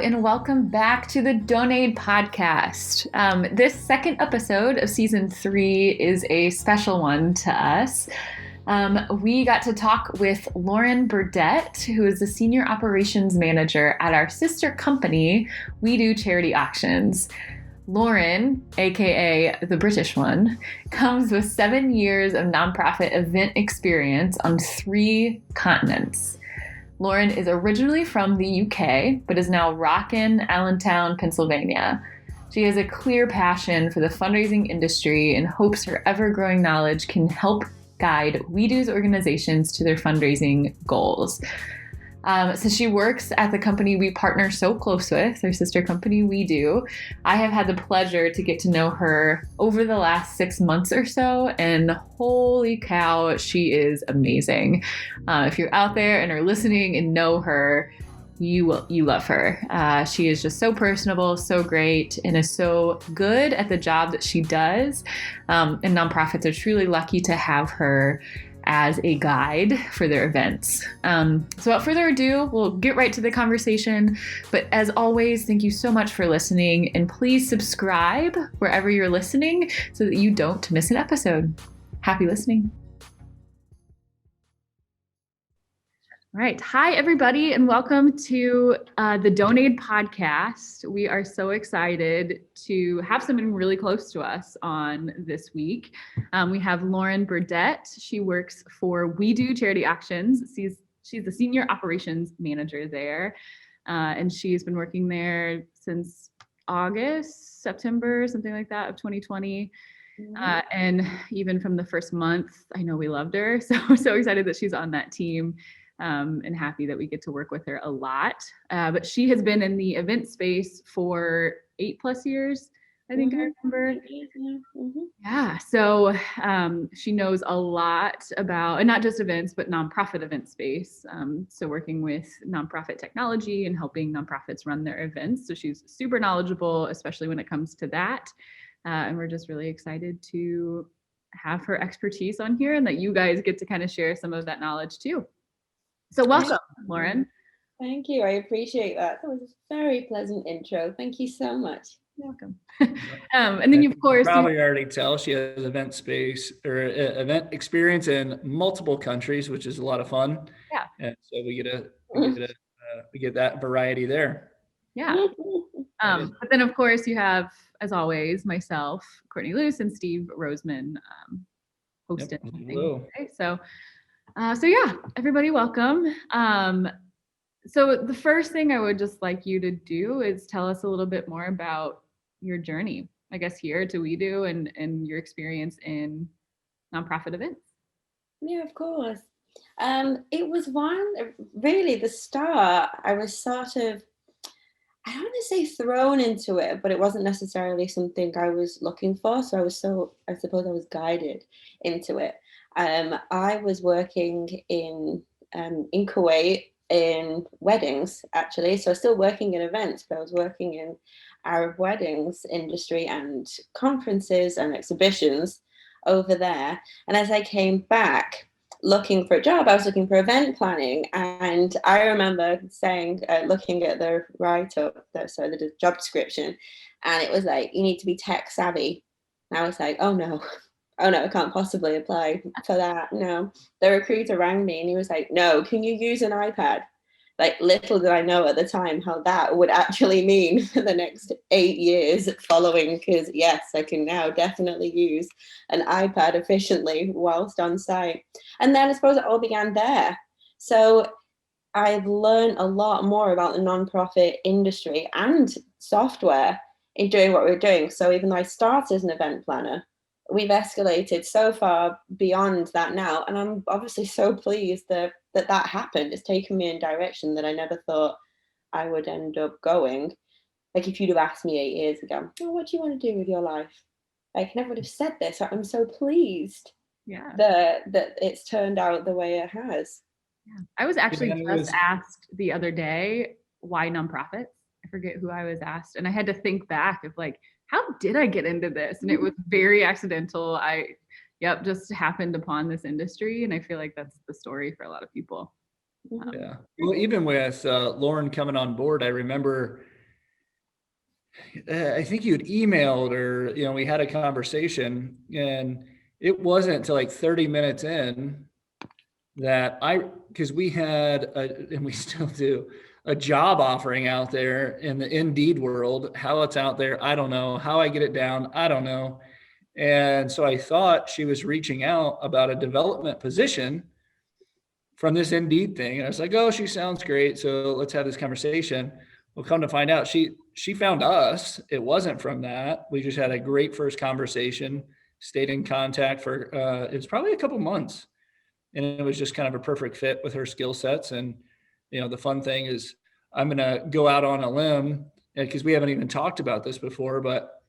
and welcome back to the Donaide podcast. This second episode of season 3 is a special one to us. We got to talk with Lauren Burdette, who is the Senior Operations Manager at our sister company, WEDO Charity Auctions. Lauren, aka the British one, comes with 7 years of nonprofit event experience on 3 continents. Lauren is originally from the UK, but is now rockin' Allentown, Pennsylvania. She has a clear passion for the fundraising industry and hopes her ever-growing knowledge can help guide WEDO's organizations to their fundraising goals. So she works at the company we partner so close with, our sister company WEDO. I have had the pleasure to get to know her over the last 6 months or so, and holy cow, she is amazing. If you're out there and are listening and know her, you love her. She is just so personable, so great, and is so good at the job that she does. And nonprofits are truly lucky to have her as a guide for their events. So without further ado, we'll get right to the conversation. But as always, thank you so much for listening, and please subscribe wherever you're listening so that you don't miss an episode. Happy listening. All right. Hi, everybody, and welcome to the Donaide podcast. We are so excited to have someone really close to us on this week. We have Lauren Burdette. She works for WEDO Charity Auctions. She's the Senior Operations Manager there, and she's been working there since September, something like that, of 2020. And even from the first month, I know we loved her. So we're so excited that she's on that team. And happy that we get to work with her a lot. But she has been in the event space for 8+ years, I think I remember. Yeah, so she knows a lot about, and not just events, but nonprofit event space. So working with nonprofit technology and helping nonprofits run their events. So she's super knowledgeable, especially when it comes to that. And we're just really excited to have her expertise on here, and that you guys get to kind of share some of that knowledge too. So welcome, Lauren. Thank you. I appreciate that. That was a very pleasant intro. Thank you so much. You're welcome. And then, of course, probably already tell she has event space or event experience in multiple countries, which is a lot of fun. Yeah. And so we get that variety there. Yeah. But then, of course, you have, as always, myself, Courtney Luce, and Steve Roseman hosting. Hello. Okay, so yeah, everybody welcome. So the first thing I would just like you to do is tell us a little bit more about your journey, I guess, here to WEDO and your experience in nonprofit events. Yeah, of course. It was really the start. I was sort of, I don't want to say thrown into it, but it wasn't necessarily something I was looking for. So I suppose I was guided into it. I was working in Kuwait in weddings, actually. So I was still working in events, but I was working in Arab weddings industry and conferences and exhibitions over there. And as I came back looking for a job, I was looking for event planning. And I remember saying, looking at the write-up, the job description, and it was like, you need to be tech savvy. And I was like, oh no, I can't possibly apply for that. No. The recruiter rang me and he was like, no, can you use an iPad? Like, little did I know at the time how that would actually mean for the next 8 years following, because yes, I can now definitely use an iPad efficiently whilst on site. And then I suppose it all began there. So I've learned a lot more about the nonprofit industry and software in doing what we're doing. So even though I started as an event planner, we've escalated so far beyond that now. And I'm obviously so pleased that happened. It's taken me in a direction that I never thought I would end up going. Like, if you'd have asked me 8 years ago, oh, what do you want to do with your life? Like, I never would have said this. I'm so pleased that it's turned out the way it has. Yeah. I was actually just asked the other day, why nonprofits? I forget who I was asked. And I had to think back of like, how did I get into this? And it was very accidental. Just happened upon this industry. And I feel like that's the story for a lot of people. Yeah. Well, even with Lauren coming on board, I remember I think you'd emailed or, we had a conversation, and it wasn't until like 30 minutes in that because we had, and we still do, a job offering out there in the Indeed world. How it's out there, I don't know. How I get it down, I don't know. And so I thought she was reaching out about a development position from this Indeed thing. And I was like, oh, she sounds great. So let's have this conversation. Well, come to find out, she found us. It wasn't from that. We just had a great first conversation, stayed in contact for it was probably a couple months. And it was just kind of a perfect fit with her skill sets. And, the fun thing is I'm going to go out on a limb because we haven't even talked about this before, but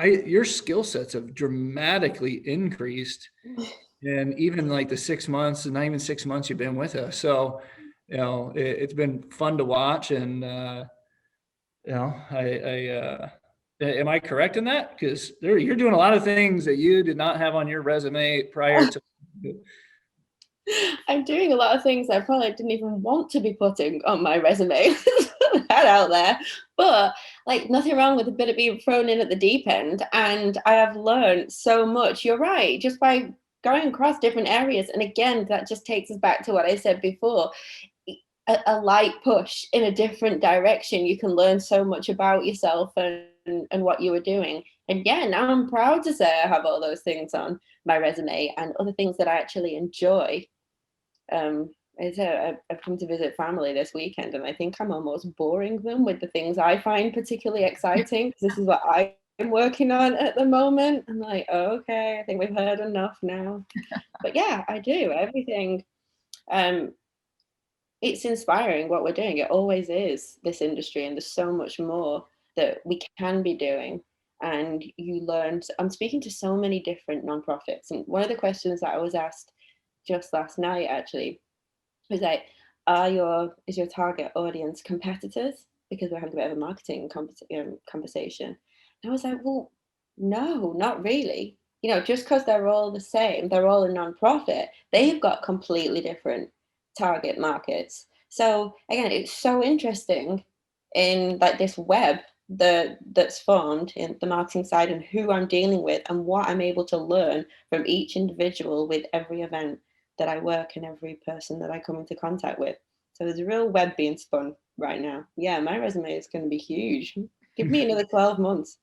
your skill sets have dramatically increased. And even like the 6 months, and not even 6 months you've been with us. So, it's been fun to watch. And, am I correct in that? Because you're doing a lot of things that you did not have on your resume prior to. I'm doing a lot of things I probably didn't even want to be putting on my resume. That out there, but like nothing wrong with a bit of being thrown in at the deep end. And I have learned so much. You're right, just by going across different areas. And again, that just takes us back to what I said before. A light push in a different direction, you can learn so much about yourself and what you were doing. And yeah, now I'm proud to say I have all those things on my resume and other things that I actually enjoy. I've come to visit family this weekend, and I think I'm almost boring them with the things I find particularly exciting, because this is what I'm working on at the moment. I'm like, oh, okay, I think we've heard enough now. But yeah, I do everything. It's inspiring what we're doing. It always is, this industry, and there's so much more that we can be doing. And you learn. I'm speaking to so many different nonprofits, and one of the questions that I was asked just last night actually was like, is your target audience competitors? Because we're having a bit of a marketing conversation. And I was like, well, no, not really. Just because they're all the same, they're all a nonprofit, they've got completely different target markets. So again, it's so interesting in like this web that's formed in the marketing side, and who I'm dealing with and what I'm able to learn from each individual with every event that I work and every person that I come into contact with. So there's a real web being spun right now. Yeah, my resume is going to be huge. Give me another 12 months.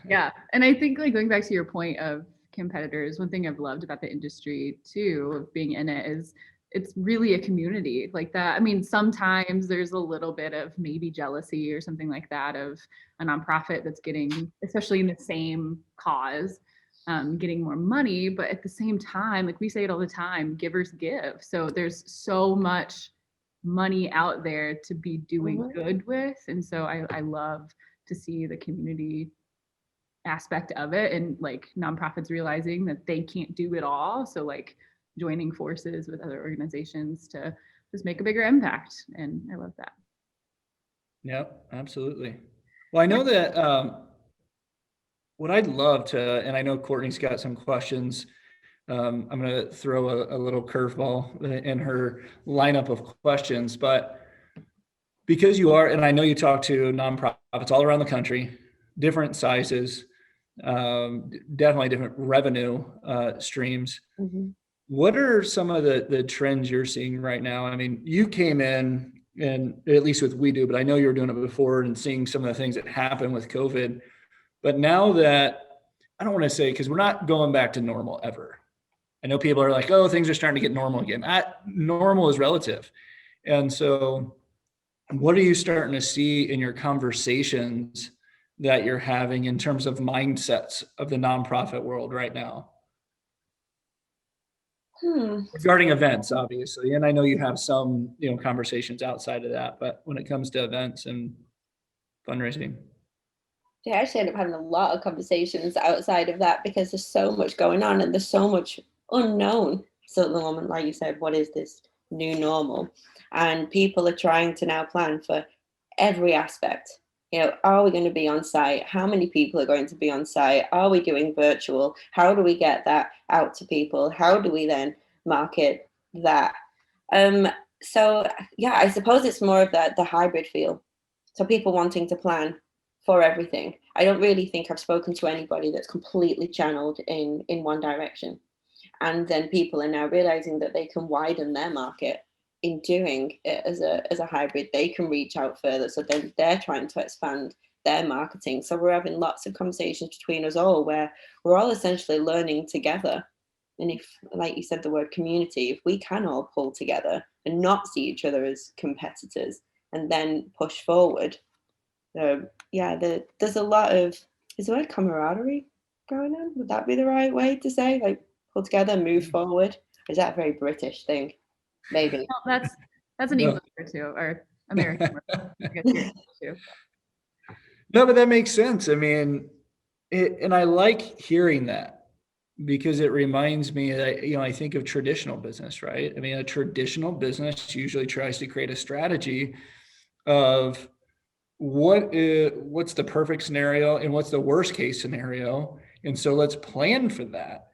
Yeah. And I think like going back to your point of competitors, one thing I've loved about the industry too, of being in it, is it's really a community like that. I mean, sometimes there's a little bit of maybe jealousy or something like that of a nonprofit that's getting, especially in the same cause, getting more money. But at the same time, like we say it all the time, givers give. So there's so much money out there to be doing good with. And so I love to see the community aspect of it, and like nonprofits realizing that they can't do it all. So like joining forces with other organizations to just make a bigger impact. And I love that. Yep, absolutely. Well, I know that what I'd love to, and I know Courtney's got some questions. I'm going to throw a little curveball in her lineup of questions, but because you are, and I know you talk to nonprofits all around the country, different sizes, definitely different revenue streams. Mm-hmm. What are some of the trends you're seeing right now? I mean, you came in, and at least with WEDO, but I know you were doing it before and seeing some of the things that happened with COVID. But now that, I don't want to say, because we're not going back to normal ever. I know people are like, oh, things are starting to get normal again. Normal is relative. And so what are you starting to see in your conversations that you're having in terms of mindsets of the nonprofit world right now? Regarding events, obviously, and I know you have some, conversations outside of that, but when it comes to events and fundraising. Yeah, I actually end up having a lot of conversations outside of that, because there's so much going on and there's so much unknown. So at the moment, like you said, what is this new normal? And people are trying to now plan for every aspect. Are we going to be on site? How many people are going to be on site? Are we doing virtual? How do we get that out to people? How do we then market that? So yeah, I suppose it's more of the hybrid feel. So people wanting to plan for everything. I don't really think I've spoken to anybody that's completely channeled in one direction. And then people are now realizing that they can widen their market in doing it as a hybrid. They can reach out further. So then they're trying to expand their marketing. So we're having lots of conversations between us all where we're all essentially learning together. And if, like you said, the word community, if we can all pull together and not see each other as competitors and then push forward, there's a lot of, is the word camaraderie going on? Would that be the right way to say? Like, pull together, move forward? Is that a very British thing? Maybe. Well, that's an English word too, or American word. I guess here too. No, but that makes sense. I mean, and I like hearing that because it reminds me that, I think of traditional business, right? I mean, a traditional business usually tries to create a strategy of what's the perfect scenario and what's the worst case scenario. And so let's plan for that.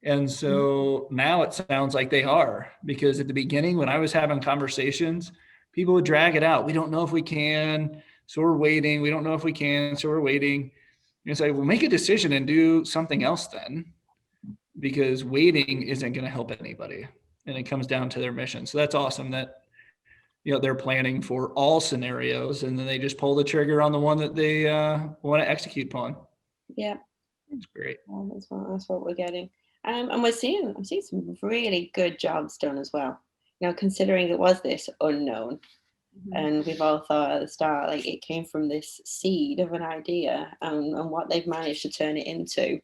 And so now it sounds like they are, because at the beginning, when I was having conversations, people would drag it out. We don't know if we can, so we're waiting. We don't know if we can, so we're waiting. And it's like, well, make a decision and do something else then, because waiting isn't going to help anybody. And it comes down to their mission. So that's awesome that, they're planning for all scenarios, and then they just pull the trigger on the one that they want to execute upon. Yeah. That's great. Well, that's what we're getting. And I'm seeing some really good jobs done as well. Considering it was this unknown, and we've all thought at the start, like, it came from this seed of an idea, and what they've managed to turn it into.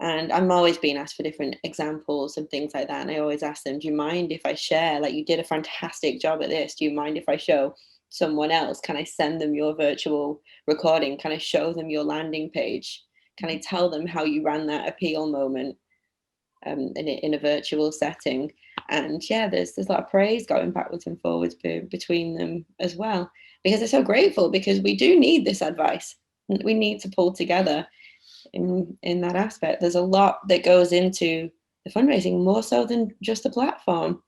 And I'm always being asked for different examples and things like that. And I always ask them, do you mind if I share? Like, you did a fantastic job at this. Do you mind if I show someone else? Can I send them your virtual recording? Can I show them your landing page? Can I tell them how you ran that appeal moment in a virtual setting? And yeah, there's a lot of praise going backwards and forwards between them as well, because they're so grateful, because we do need this advice. We need to pull together in that aspect. There's a lot that goes into the fundraising, more so than just the platform.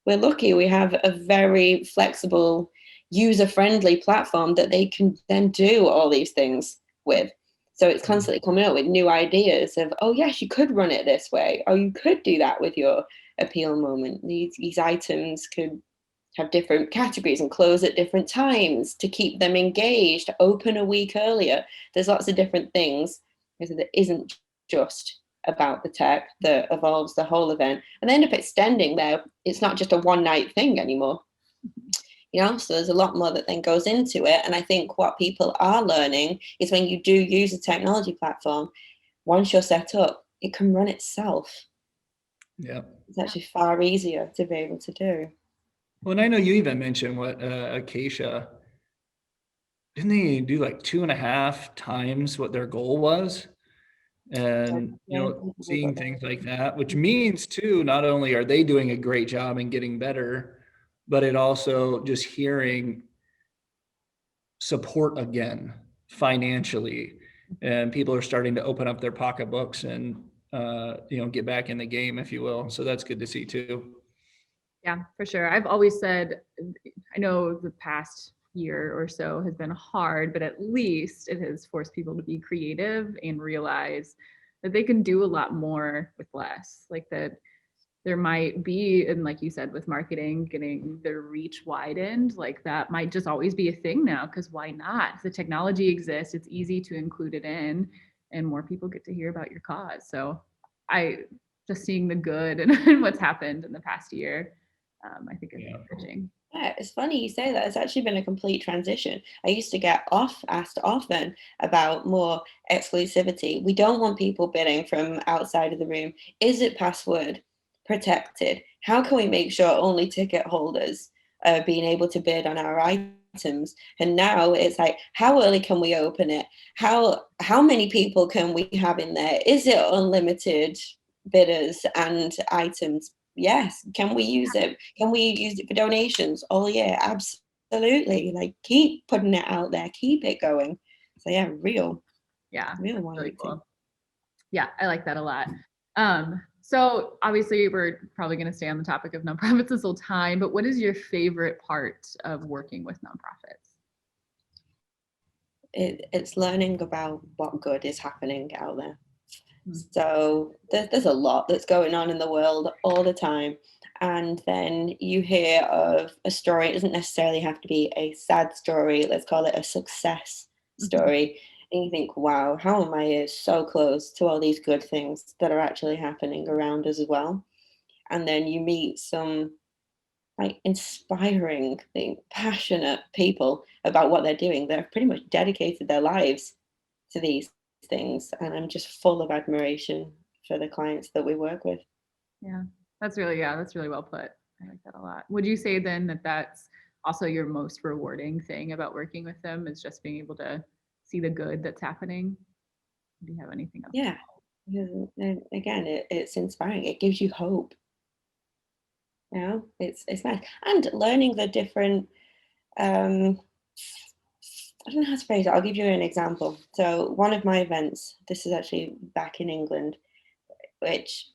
We're lucky we have a very flexible, user-friendly platform that they can then do all these things with. So it's constantly coming up with new ideas of, oh yes, you could run it this way, or you could do that with your appeal moment. These items could have different categories and close at different times to keep them engaged, open a week earlier. There's lots of different things, because it isn't just about the tech that evolves the whole event. And they end up extending there. It's not just a one night thing anymore. So there's a lot more that then goes into it. And I think what people are learning is, when you do use a technology platform, once you're set up, it can run itself. Yeah. It's actually far easier to be able to do. Well, and I know you even mentioned what Acacia, didn't they do like 2.5 times what their goal was? And, seeing things like that, which means too, not only are they doing a great job and getting better, but it also just hearing support again financially, and people are starting to open up their pocketbooks and, get back in the game, if you will. So that's good to see too. Yeah, for sure. I've always said, I know the past year or so has been hard, but at least it has forced people to be creative and realize that they can do a lot more with less. Like, that there might be, and like you said, with marketing, getting their reach widened, like that might just always be a thing now, because why not? The technology exists, it's easy to include it in, and more people get to hear about your cause. So I just seeing the good and what's happened in the past year, I think is encouraging. Yeah, it's funny you say that. It's actually been a complete transition. I used to get asked often about more exclusivity. We don't want people bidding from outside of the room. Is it password protected? How can we make sure only ticket holders are being able to bid on our items? And now it's like, how early can we open it? How many people can we have in there? Is it unlimited bidders and items? Yes. Can we use it? Can we use it for donations? Oh yeah, absolutely. Like, keep putting it out there, keep it going. So yeah, real Really cool. Yeah, I like that a lot. So obviously we're probably going to stay on the topic of nonprofits this whole time, but what is your favorite part of working with nonprofits? it's learning about what good is happening out there. Mm. So there's a lot that's going on in the world all the time. And then you hear of a story. It doesn't necessarily have to be a sad story. Let's call it a success story. And you think, wow, how am I so close to all these good things that are actually happening around us as well? And then you meet some like inspiring, passionate people about what they're doing. They've pretty much dedicated their lives to these things, and I'm just full of admiration for the clients that we work with. Yeah, that's really well put. I like that a lot. Would you say then that that's also your most rewarding thing about working with them is just being able to see the good that's happening? Do you have anything else? Yeah, and again, it's inspiring. It gives you hope. You know, it's nice, and learning the different. Um, I don't know how to phrase it. I'll give you an example. So one of my events, this is actually back in England, which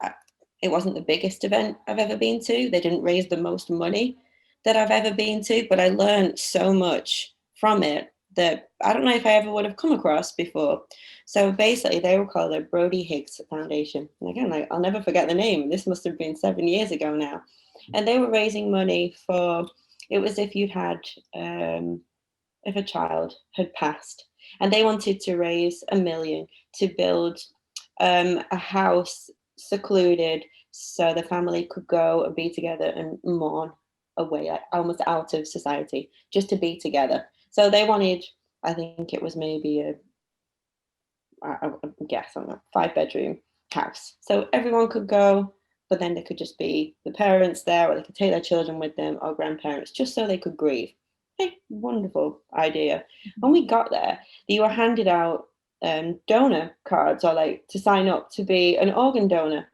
it wasn't the biggest event I've ever been to. They didn't raise the most money that I've ever been to, but I learned so much from it that I don't know if I ever would have come across before. So basically, they were called the Brody Higgs Foundation. And again, I'll never forget the name. This must have been 7 years ago now. And they were raising money for, it was if you'd had, if a child had passed, and they wanted to raise 1 million to build a house secluded so the family could go and be together and mourn away, like almost out of society, just to be together. So they wanted, I think it was maybe I guess, I don't know, 5 bedroom house. So everyone could go, but then they could just be the parents there, or they could take their children with them, or grandparents, just so they could grieve. Hey, wonderful idea. When we got there, you were handed out donor cards, or like to sign up to be an organ donor.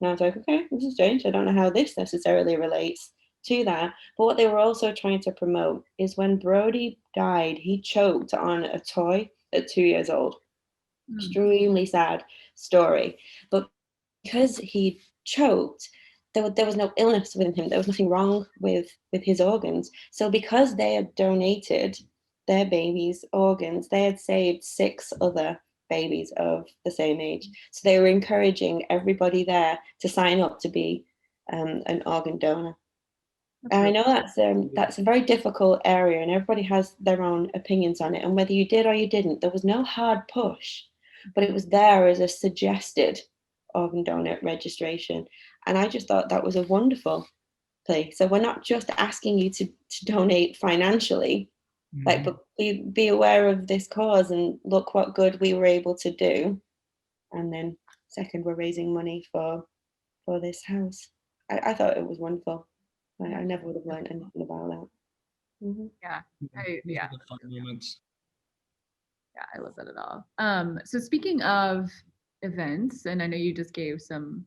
And I was like, okay, this is strange. I don't know how this necessarily relates to that. But what they were also trying to promote is when Brody died, he choked on a toy at 2 years old. Extremely sad story. But because he choked, there was no illness within him. There was nothing wrong with his organs. So because they had donated their babies' organs, they had saved 6 other babies of the same age. So they were encouraging everybody there to sign up to be an organ donor. And I know that's a very difficult area, and everybody has their own opinions on it. And whether you did or you didn't, there was no hard push, but it was there as a suggested organ donor registration. And I just thought that was a wonderful play. So we're not just asking you to donate financially, like, but be aware of this cause and look what good we were able to do. And then second, we're raising money for this house. I thought it was wonderful. I never would have learned anything about that. Mm-hmm. Yeah, Fun moments. yeah, I love that at all. So speaking of events, and I know you just gave some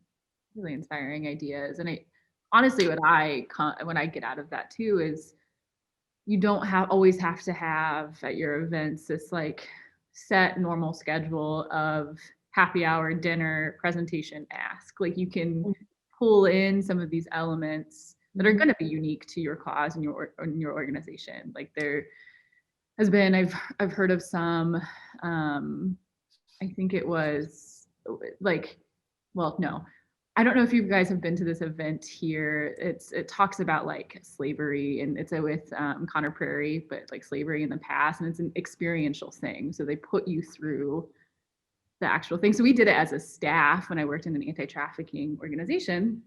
really inspiring ideas, and I honestly, when I get out of that too is you don't always have to have at your events this like set normal schedule of happy hour, dinner, presentation, ask. Like you can pull in some of these elements that are going to be unique to your cause and your organization. Like there has been, I've heard of some, I think it was like, well, no, I don't know if you guys have been to this event here. It talks about like slavery, and it's with Connor Prairie, but like slavery in the past, and it's an experiential thing. So they put you through the actual thing. So we did it as a staff when I worked in an anti-trafficking organization,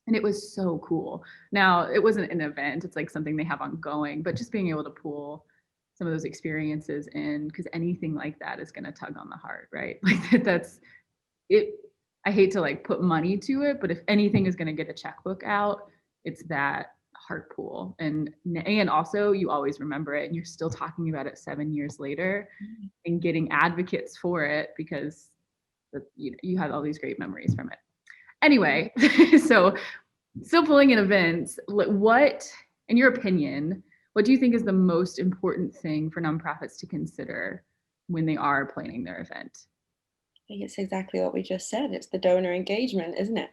and it was so cool. Now it wasn't an event; it's like something they have ongoing, but just being able to pull some of those experiences in, because anything like that is going to tug on the heart, right? Like that's it. I hate to like put money to it, but if anything is going to get a checkbook out, it's that heart pool. And also you always remember it, and you're still talking about it 7 years later and getting advocates for it because you had all these great memories from it. Anyway, so still pulling in events, what, in your opinion, what do you think is the most important thing for nonprofits to consider when they are planning their event? I think it's exactly what we just said. It's the donor engagement, isn't it?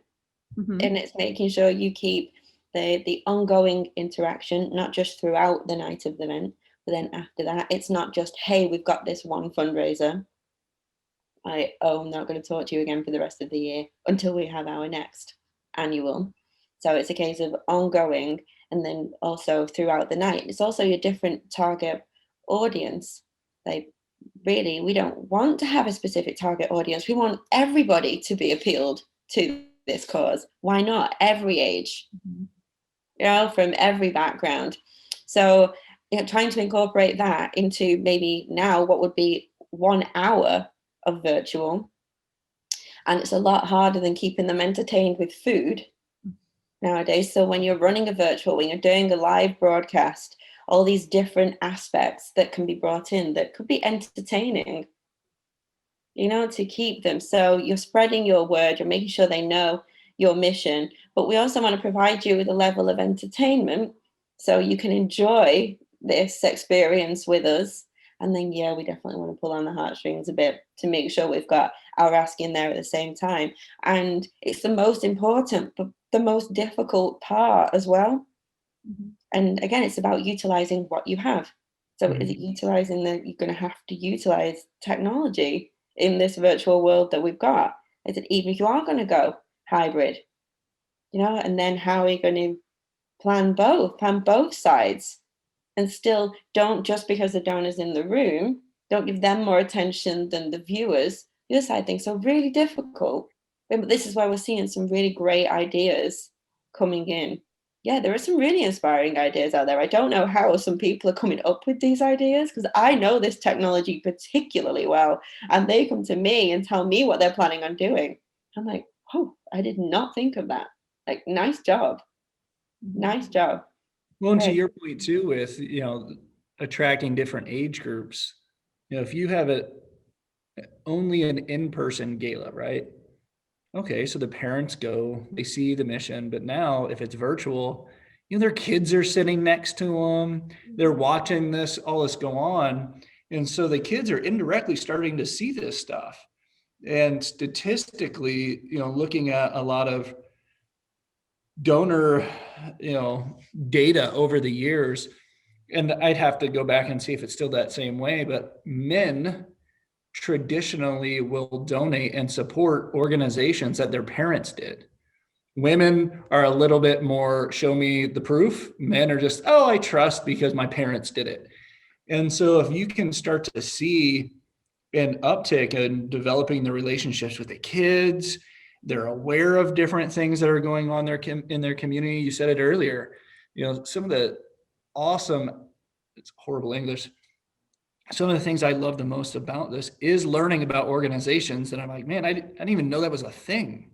Mm-hmm. And it's making sure you keep the ongoing interaction, not just throughout the night of the event, But then after that, it's not just, hey, we've got this one fundraiser. I'm not going to talk to you again for the rest of the year until we have our next annual. So it's a case of ongoing, and then also throughout the night. It's also your different target audience. Like, really, we don't want to have a specific target audience. We want everybody to be appealed to this cause. Why not? Every age, from every background. So trying to incorporate that into maybe now what would be 1 hour of virtual. And it's a lot harder than keeping them entertained with food nowadays. So when you're running a virtual, when you're doing a live broadcast, all these different aspects that can be brought in that could be entertaining, to keep them. So you're spreading your word, you're making sure they know your mission, but we also want to provide you with a level of entertainment so you can enjoy this experience with us. And then, we definitely want to pull on the heartstrings a bit to make sure we've got our ask in there at the same time. And it's the most important, but the most difficult part as well. And again, it's about utilizing what you have. So is it utilizing that you're going to have to utilize technology in this virtual world that we've got? Is it, even if you are going to go hybrid, and then how are you going to plan both sides? And still, don't, just because the donor's in the room, don't give them more attention than the viewers. The other side things are really difficult. But this is why we're seeing some really great ideas coming in. Yeah, there are some really inspiring ideas out there. I don't know how some people are coming up with these ideas, because I know this technology particularly well, and they come to me and tell me what they're planning on doing. I'm like, oh, I did not think of that. Like, nice job. Nice job. Well, and to your point too, with, attracting different age groups, if you have only an in-person gala, right? Okay, so the parents go, they see the mission, but now if it's virtual, their kids are sitting next to them, they're watching all this go on. And so the kids are indirectly starting to see this stuff. And statistically, looking at a lot of donor, data over the years, and I'd have to go back and see if it's still that same way, but men traditionally will donate and support organizations that their parents did. Women are a little bit more show me the proof. Men are just, oh, I trust because my parents did it. And so if you can start to see an uptick in developing the relationships with the kids, they're aware of different things that are going on in their community. You said it earlier, some of the awesome, it's horrible English, some of the things I love the most about this is learning about organizations that I'm like, man, I didn't even know that was a thing.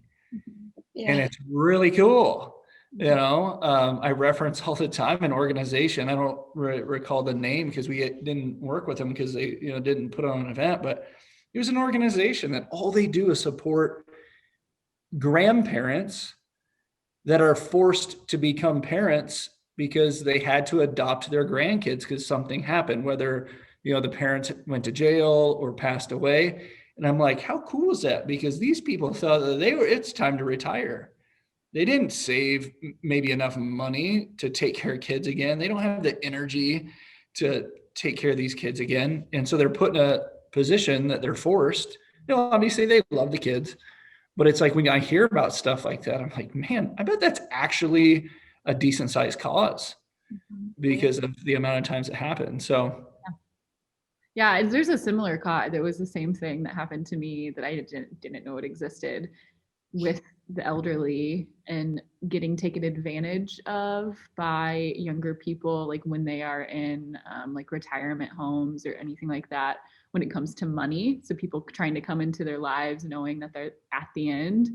And it's really cool. I reference all the time an organization. I don't recall the name because we didn't work with them because they, didn't put on an event, but it was an organization that all they do is support grandparents that are forced to become parents because they had to adopt their grandkids because something happened, whether the parents went to jail or passed away. And I'm like, how cool is that? Because these people thought that it's time to retire. They didn't save maybe enough money to take care of kids again. They don't have the energy to take care of these kids again. And so they're put in a position that they're forced. Obviously they love the kids, but it's like when I hear about stuff like that, I'm like, man, I bet that's actually a decent sized cause because of the amount of times it happened. So yeah, there's a similar cause. It was the same thing that happened to me that I didn't know it existed with the elderly and getting taken advantage of by younger people, like when they are in like retirement homes or anything like that, when it comes to money. So people trying to come into their lives knowing that they're at the end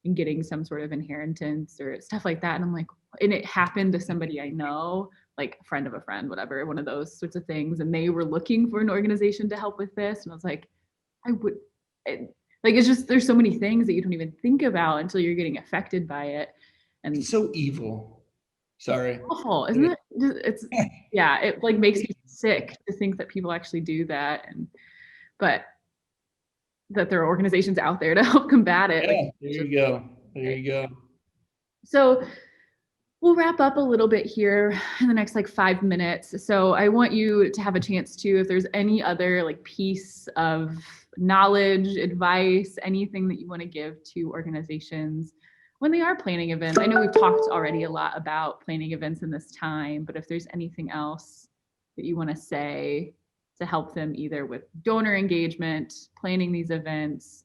and getting some sort of inheritance or stuff like that. And I'm like, and it happened to somebody I know, like a friend of a friend, whatever, one of those sorts of things. And they were looking for an organization to help with this. And I was like, it's just, there's so many things that you don't even think about until you're getting affected by it. And it's so evil. Sorry. It's awful, isn't it? It's yeah, it like makes you sick to think that people actually do that, but that there are organizations out there to help combat it. Yeah, there you go. So we'll wrap up a little bit here in the next like 5 minutes. So I want you to have a chance to, if there's any other like piece of knowledge, advice, anything that you want to give to organizations when they are planning events. I know we've talked already a lot about planning events in this time, but if there's anything else that you want to say to help them either with donor engagement, planning these events,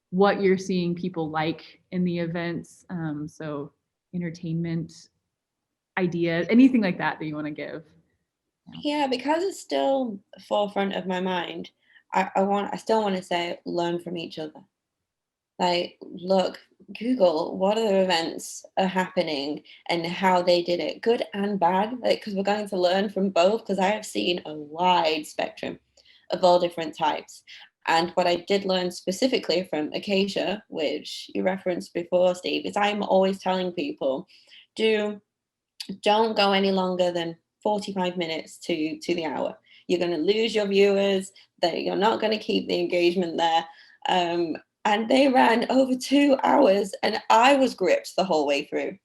what you're seeing people like in the events. So entertainment ideas, anything like that you want to give. Yeah, because it's still forefront of my mind, I still want to say learn from each other. Like, look, Google what other events are happening and how they did it, good and bad, like, because we're going to learn from both, because I have seen a wide spectrum of all different types. And what I did learn specifically from Acacia, which you referenced before, Steve, is I'm always telling people, don't go any longer than 45 minutes to the hour. You're going to lose your viewers, that you're not going to keep the engagement there. And they ran over 2 hours and I was gripped the whole way through.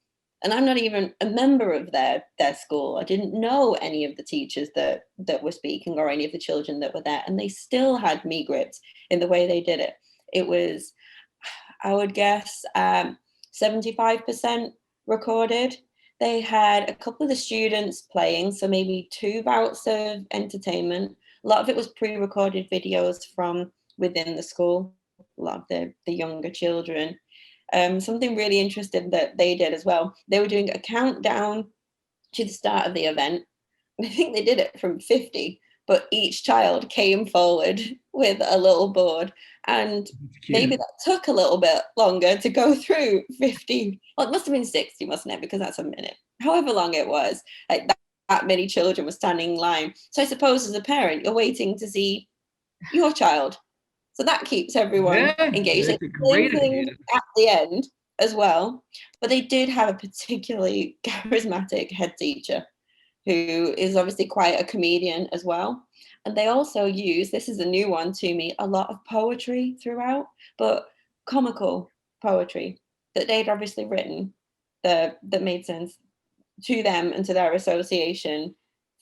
And I'm not even a member of their school. I didn't know any of the teachers that were speaking or any of the children that were there. And they still had me gripped in the way they did it. It was, I would guess, 75% recorded. They had a couple of the students playing, so maybe 2 bouts of entertainment. A lot of it was pre-recorded videos from within the school, a lot of the younger children. Something really interesting that they did as well, they were doing a countdown to the start of the event. I think they did it from 50, but each child came forward with a little board, and maybe that took a little bit longer to go through 50. Well, it must have been 60, mustn't it? Because that's a minute. However long it was, like that many children were standing in line. So I suppose as a parent, you're waiting to see your child. So that keeps everyone engaged. That's a great idea. At the end as well. But they did have a particularly charismatic head teacher who is obviously quite a comedian as well. And they also use, this is a new one to me, a lot of poetry throughout, but comical poetry that they'd obviously written that made sense to them and to their association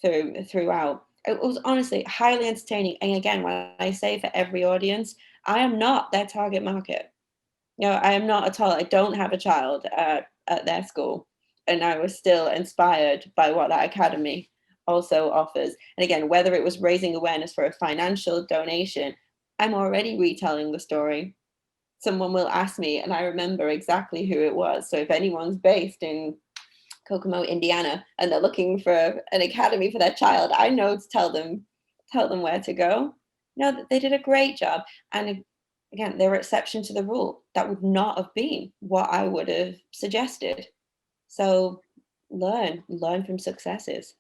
throughout. It was honestly highly entertaining. And again, when I say for every audience, I am not their target market. I am not at all. I don't have a child at their school. And I was still inspired by what that academy also offers. And again, whether it was raising awareness for a financial donation, I'm already retelling the story. Someone will ask me, and I remember exactly who it was. So if anyone's based in Kokomo, Indiana, and they're looking for an academy for their child, I know to tell them where to go. They did a great job. And again, there were exceptions to the rule. That would not have been what I would have suggested. So learn from successes.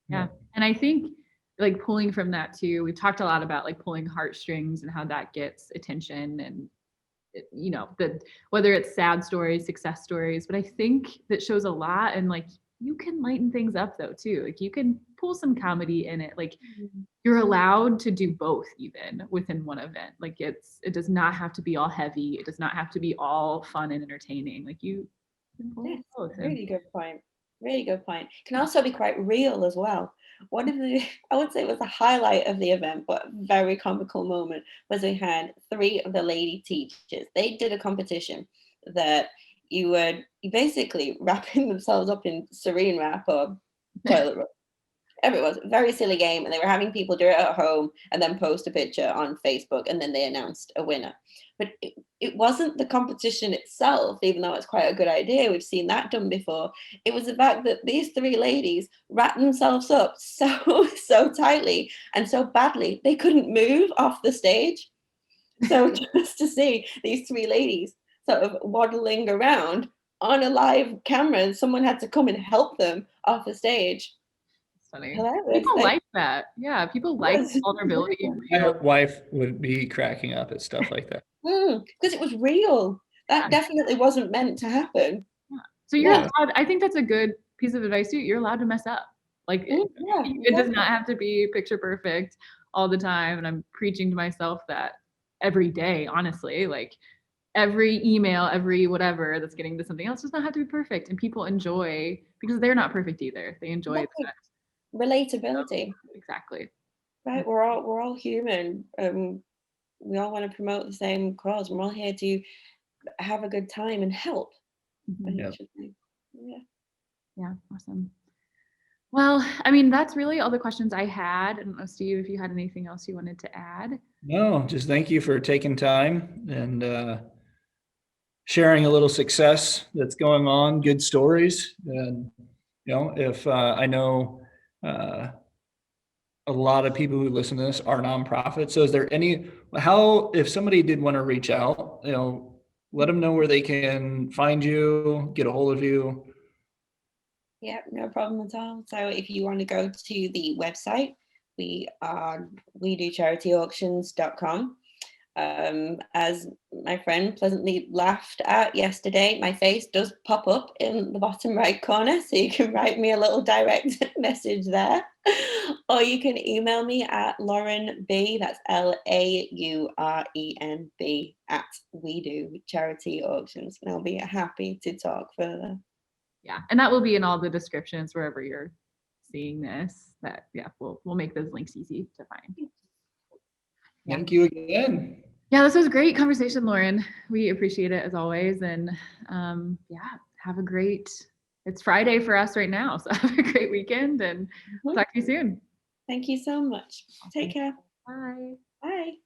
Yeah. And I think like pulling from that too, we've talked a lot about like pulling heartstrings and how that gets attention and whether it's sad stories, success stories, but I think that shows a lot. And like, you can lighten things up though too. Like you can pull some comedy in it. Like you're allowed to do both even within one event. Like it does not have to be all heavy. It does not have to be all fun and entertaining. Like you can pull both. Really good point. Really good point. Can also be quite real as well. One of the, I wouldn't say it was the highlight of the event, but a very comical moment was we had 3 of the lady teachers. They did a competition that you basically wrapping themselves up in saran wrap or toilet roll. It was a very silly game, and they were having people do it at home and then post a picture on Facebook, and then they announced a winner. But it wasn't the competition itself, even though it's quite a good idea. We've seen that done before. It was the fact that these 3 ladies wrapped themselves up so tightly and so badly they couldn't move off the stage. So just to see these 3 ladies sort of waddling around on a live camera, and someone had to come and help them off the stage. Funny. People like that. Yeah, people like vulnerability. My wife would be cracking up at stuff like that. Because it was real. That definitely wasn't meant to happen. Yeah. So you're allowed, I think that's a good piece of advice too. You're allowed to mess up. Like it does not have to be picture perfect all the time. And I'm preaching to myself that every day, honestly. Like every email, every whatever that's getting to something else does not have to be perfect. And people enjoy, because they're not perfect either. They enjoy that. Relatability. Exactly. Right. We're all human. We all want to promote the same cause. We're all here to have a good time and help. Yep. Yeah, awesome. Well, I mean, that's really all the questions I had. I don't know, Steve, if you had anything else you wanted to add. No, just thank you for taking time and sharing a little success that's going on, good stories. And, if I know a lot of people who listen to this are nonprofits. So is there if somebody did want to reach out, let them know where they can find you, get a hold of you. Yeah, no problem at all. So if you want to go to the website, we are WEDO As my friend pleasantly laughed at yesterday, my face does pop up in the bottom right corner, so you can write me a little direct message there. Or you can email me at Lauren B, that's LAURENB at WEDO Charity Auctions, and I'll be happy to talk further. Yeah, and that will be in all the descriptions wherever you're seeing this. We'll make those links easy to find. Yeah. Thank you again. Yeah, this was a great conversation, Lauren. We appreciate it as always. And it's Friday for us right now. So have a great weekend and talk to you soon. Thank you so much. Take care. Bye. Bye.